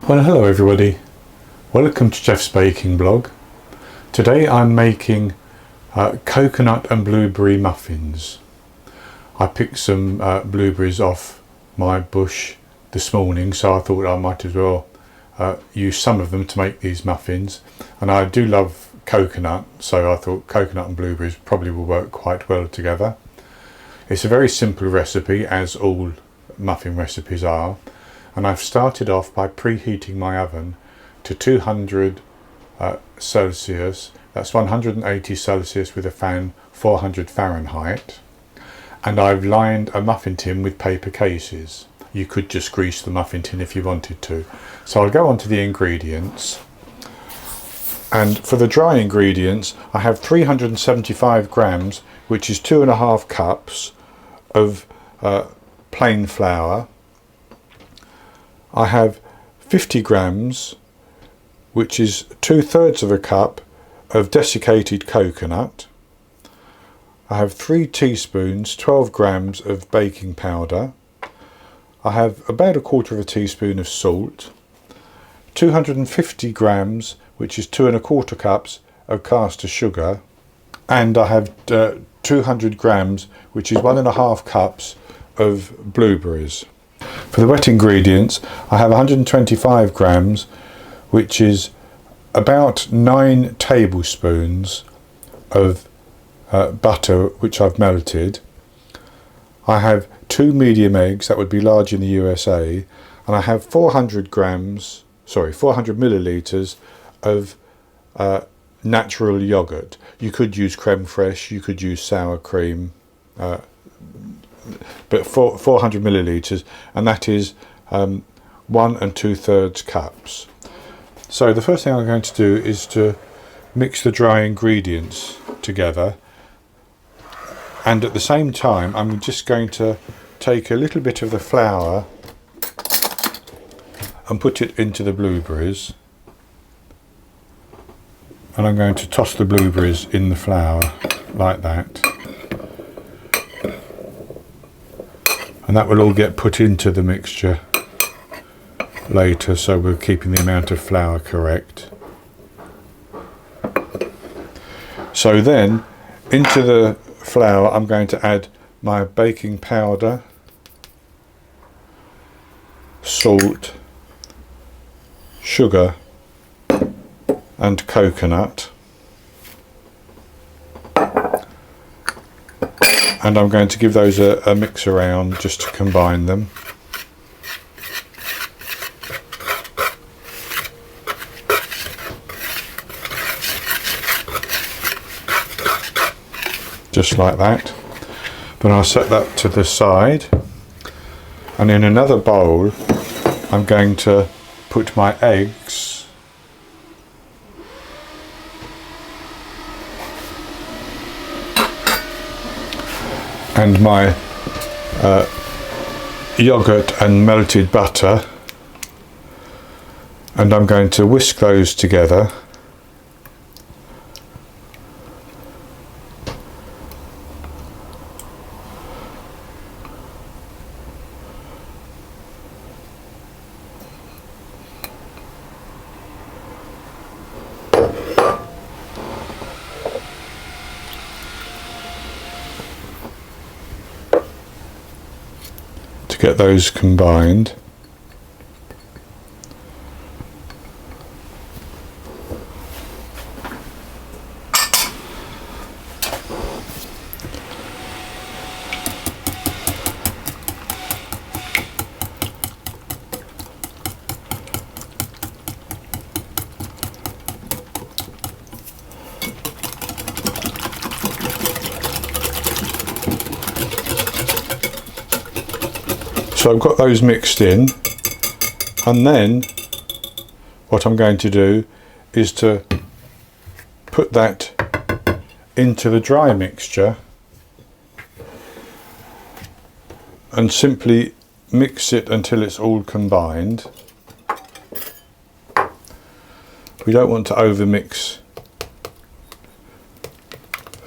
Well, hello everybody. Welcome to Jeff's Baking Blog. Today I'm making coconut and blueberry muffins. I picked some blueberries off my bush this morning, so I thought I might as well use some of them to make these muffins. And I do love coconut, so I thought coconut and blueberries probably will work quite well together. It's a very simple recipe, as all muffin recipes are. And I've started off by preheating my oven to 200 Celsius, that's 180 Celsius with a fan, 400 Fahrenheit. And I've lined a muffin tin with paper cases. You could just grease the muffin tin if you wanted to. So I'll go on to the ingredients. And for the dry ingredients, I have 375 grams, which is 2.5 cups of plain flour. I have 50 grams, which is 2/3 of a cup of desiccated coconut. I have 3 teaspoons, 12 grams of baking powder. I have about 1/4 teaspoon of salt. 250 grams, which is 2¼ cups of caster sugar. And I have 200 grams, which is 1½ cups of blueberries. For the wet ingredients, I have 125 grams, which is about 9 tablespoons of butter, which I've melted. I have 2 medium eggs, that would be large in the USA, and I have 400 millilitres of natural yogurt. You could use creme fraiche, you could use sour cream, but 400 millilitres, and that is 1 2/3 cups. So the first thing I'm going to do is to mix the dry ingredients together, and at the same time I'm just going to take a little bit of the flour and put it into the blueberries, and I'm going to toss the blueberries in the flour like that. And that will all get put into the mixture later, so we're keeping the amount of flour correct. So then into the flour I'm going to add my baking powder, salt, sugar and coconut. And I'm going to give those a mix around just to combine them. Just like that. Then I'll set that to the side. And in another bowl, I'm going to put my eggs. And my yogurt and melted butter, and I'm going to whisk those together. Get those combined. So I've got those mixed in, and then what I'm going to do is to put that into the dry mixture and simply mix it until it's all combined. We don't want to overmix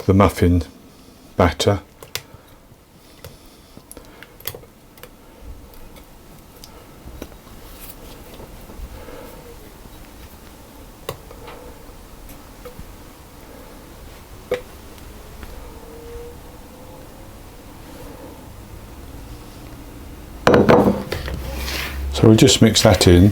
the muffin batter. So we'll just mix that in.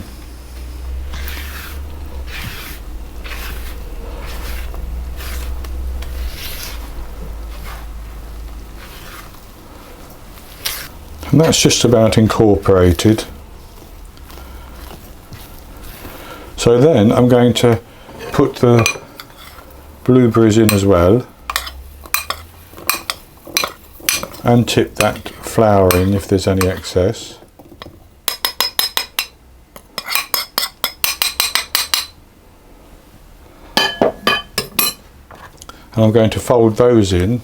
And that's just about incorporated. So then I'm going to put the blueberries in as well, and tip that flour in if there's any excess. And I'm going to fold those in.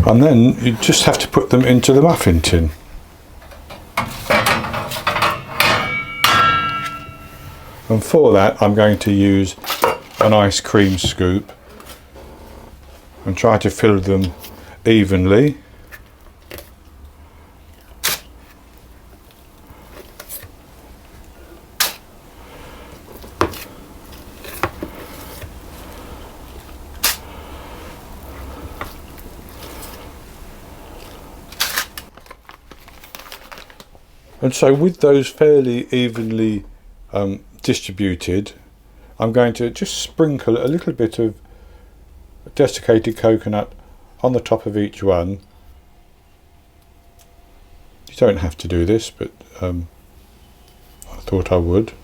And then you just have to put them into the muffin tin. And for that I'm going to use an ice cream scoop and try to fill them evenly. And so with those fairly evenly distributed, I'm going to just sprinkle a little bit of desiccated coconut on the top of each one. You don't have to do this, but I thought I would.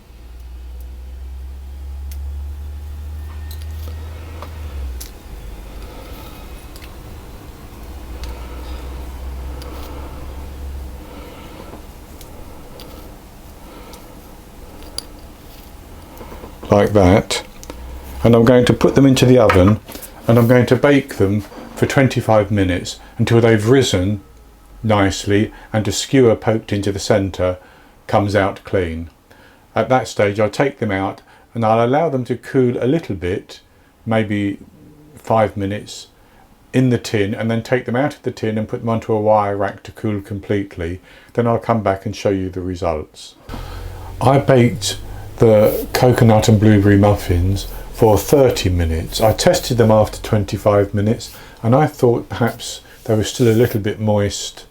Like that, and I'm going to put them into the oven, and I'm going to bake them for 25 minutes until they've risen nicely and a skewer poked into the centre comes out clean. At that stage I'll take them out and I'll allow them to cool a little bit, maybe 5 minutes, in the tin, and then take them out of the tin and put them onto a wire rack to cool completely. Then I'll come back and show you the results. I baked the coconut and blueberry muffins for 30 minutes. I tested them after 25 minutes and I thought perhaps they were still a little bit moist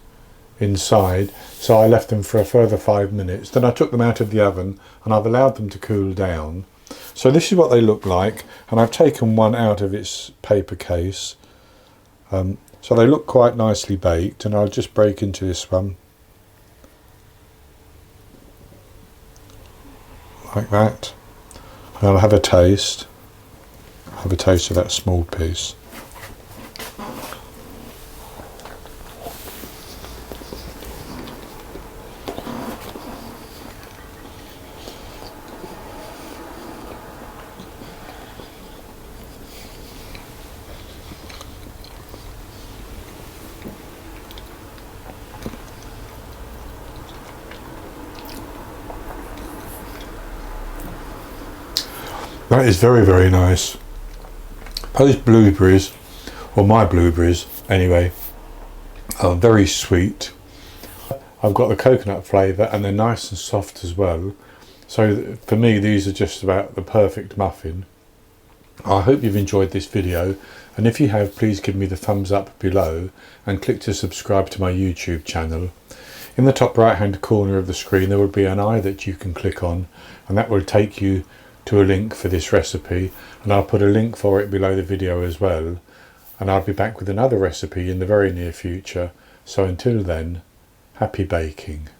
inside, so I left them for a further 5 minutes. Then I took them out of the oven and I've allowed them to cool down. So this is what they look like, and I've taken one out of its paper case. So they look quite nicely baked, and I'll just break into this one. Like that, and I'll have a taste. Have a taste of that small piece. That is very, very nice. Those blueberries, or my blueberries anyway, are very sweet. I've got the coconut flavour and they're nice and soft as well. So for me these are just about the perfect muffin. I hope you've enjoyed this video, and if you have, please give me the thumbs up below and click to subscribe to my YouTube channel. In the top right hand corner of the screen there will be an eye that you can click on, and that will take you to a link for this recipe, and I'll put a link for it below the video as well, and I'll be back with another recipe in the very near future. So until then, happy baking.